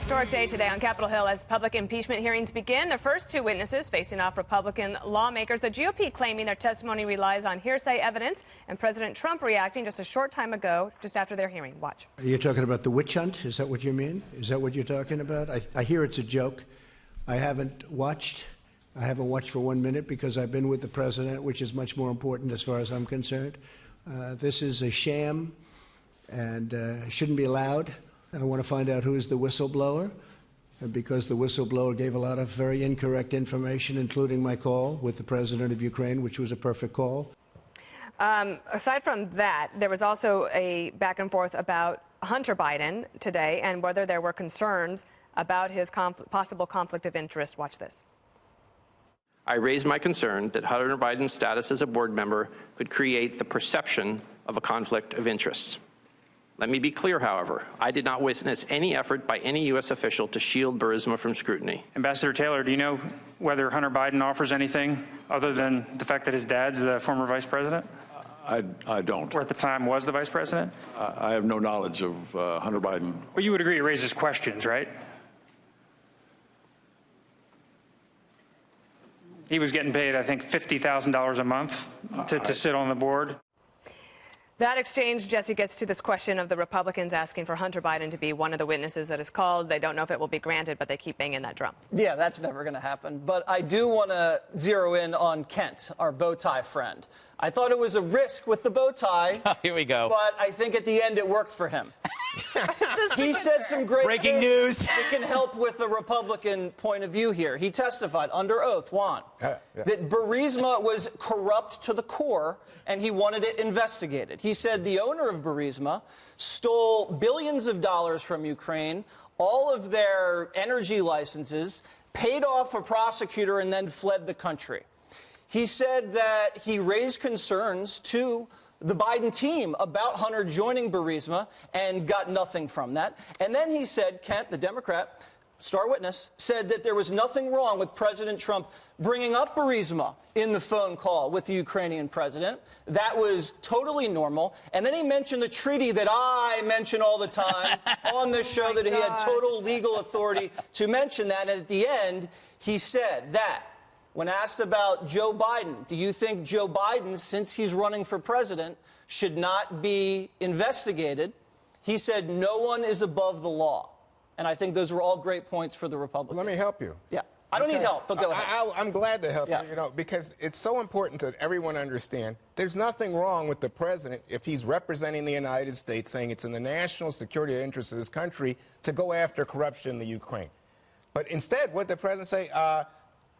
historic day today on Capitol Hill as public impeachment hearings begin. The first two witnesses facing off Republican lawmakers. The GOP claiming their testimony relies on hearsay evidence, and President Trump reacting just a short time ago, just after their hearing. Watch. Are you talking about the witch hunt? Is that what you mean? Is that what you're talking about? I hear it's a joke. I haven't watched for 1 minute because I've been with the president, which is much more important as far as I'm concerned. This is a sham and shouldn't be allowed. I want to find out who is the whistleblower, because the whistleblower gave a lot of very incorrect information, including my call with the president of Ukraine, which was a perfect call. Aside from that, there was also a back and forth about Hunter Biden today and whether there were concerns about his possible conflict of interest. Watch this. I raised my concern that Hunter Biden's status as a board member could create the perception of a conflict of interests. Let me be clear, however, I did not witness any effort by any U.S. official to shield Burisma from scrutiny. Ambassador Taylor, do you know whether Hunter Biden offers anything other than the fact that his dad's the former vice president? I don't. Or at the time was the vice president? I have no knowledge of Hunter Biden. Well, you would agree it raises questions, right? He was getting paid, I think, $50,000 a month to sit on the board. That exchange, Jesse, gets to this question of the Republicans asking for Hunter Biden to be one of the witnesses that is called. They don't know if it will be granted, but they keep banging that drum. Yeah, that's never going to happen. But I do want to zero in on Kent, our bow tie friend. I thought it was a risk with the bow tie. Here we go. But I think at the end it worked for him. He said some great breaking things news that can help with the Republican point of view here. He testified under oath, Juan, that Burisma was corrupt to the core and he wanted it investigated. He said the owner of Burisma stole billions of dollars from Ukraine, all of their energy licenses, paid off a prosecutor, and then fled the country. He said that he raised concerns to the Biden team about Hunter joining Burisma and got nothing from that. And then he said, Kent, the Democrat, star witness, said that there was nothing wrong with President Trump bringing up Burisma in the phone call with the Ukrainian president. That was totally normal. And then he mentioned the treaty that I mention all the time on this show, that he had total legal authority to mention that. And at the end, he said that when asked about Joe Biden, do you think Joe Biden, since he's running for president, should not be investigated? He said no one is above the law. And I think those were all great points for the Republicans. Let me help you. Yeah. I don't need help, but go ahead. I'm glad to help you, because it's so important that everyone understand there's nothing wrong with the president if he's representing the United States, saying it's in the national security interest of this country to go after corruption in the Ukraine. But instead, what did the president say?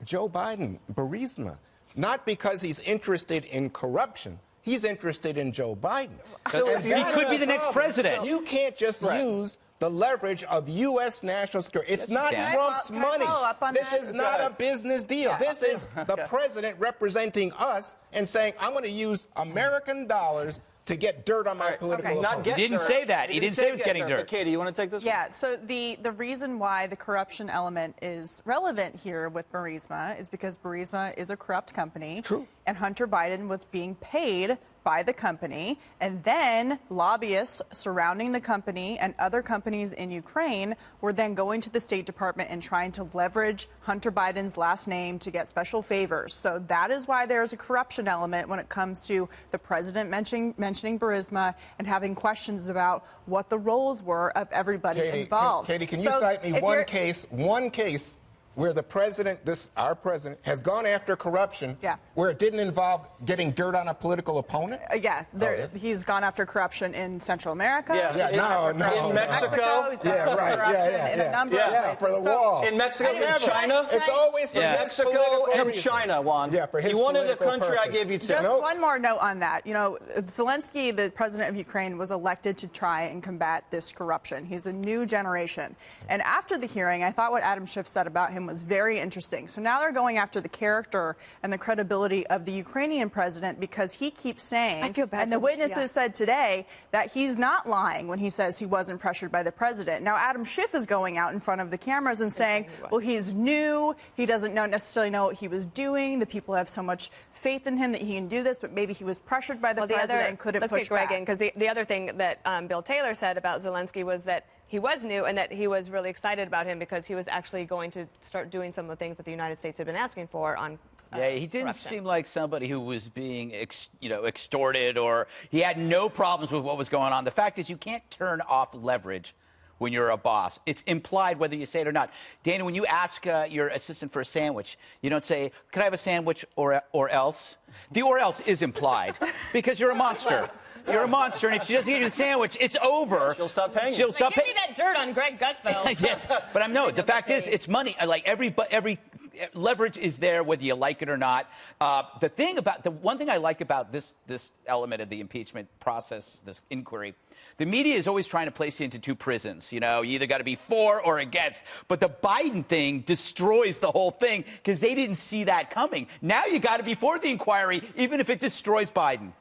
Joe Biden, Burisma, not because he's interested in corruption. He's interested in Joe Biden. So he could be the next president. So you can't just use the leverage of U.S. national security. It's not Trump's money. This is not a business deal. This is the president representing us and saying, I'm going to use American dollars to get dirt on my political opponent. He didn't say that. He didn't say it was getting dirt. Katie, you want to take this one? Yeah, so the reason why the corruption element is relevant here with Burisma is because Burisma is a corrupt company. True. And Hunter Biden was being paid by the company, and then lobbyists surrounding the company and other companies in Ukraine were then going to the State Department and trying to leverage Hunter Biden's last name to get special favors. So that is why there's a corruption element when it comes to the president mentioning Burisma and having questions about what the roles were of everybody involved. Katie, can you cite me one case where the president, our president, has gone after corruption where it didn't involve getting dirt on a political opponent? He's gone after corruption in Central America. In Mexico. He's gone after corruption in a number of places. For the wall. In Mexico and China. It's always for Mexico and China, Juan. Yeah, for his you wanted a political country, purpose. I gave you two. Just one more note on that. You know, Zelensky, the president of Ukraine, was elected to try and combat this corruption. He's a new generation. And after the hearing, I thought what Adam Schiff said about him was very interesting. So now they're going after the character and the credibility of the Ukrainian president because he keeps saying, I feel bad and the witnesses said today, that he's not lying when he says he wasn't pressured by the president. Now, Adam Schiff is going out in front of the cameras and saying, well, he's new. He doesn't necessarily know what he was doing. The people have so much faith in him that he can do this, but maybe he was pressured by the president and couldn't push back. Let's get Greg in, because the other thing that Bill Taylor said about Zelensky was that he was new and that he was really excited about him because he was actually going to start doing some of the things that the United States had been asking for on Yeah, he didn't corruption. seem like somebody who was being, extorted, or he had no problems with what was going on. The fact is, you can't turn off leverage when you're a boss. It's implied whether you say it or not. Dana, when you ask your assistant for a sandwich, you don't say, "Could I have a sandwich or else?" The "or else" is implied because you're a monster. You're a monster, and if she doesn't give you a sandwich, it's over. She'll stop paying. Give me that dirt on Greg Gutfeld. Yes, but no. The fact is, it's money. Like every leverage is there, whether you like it or not. The one thing I like about this element of the impeachment process, this inquiry, the media is always trying to place you into two prisons. You either got to be for or against. But the Biden thing destroys the whole thing because they didn't see that coming. Now you got to be for the inquiry, even if it destroys Biden.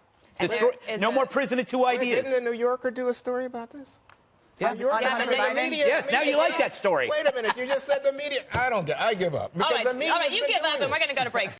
No more prison of two ideas. Didn't the New Yorker do a story about this? Yeah. Yes, now you like that story. Wait a minute, you just said the media. I give up. All right, you give up, and we're going to go to break.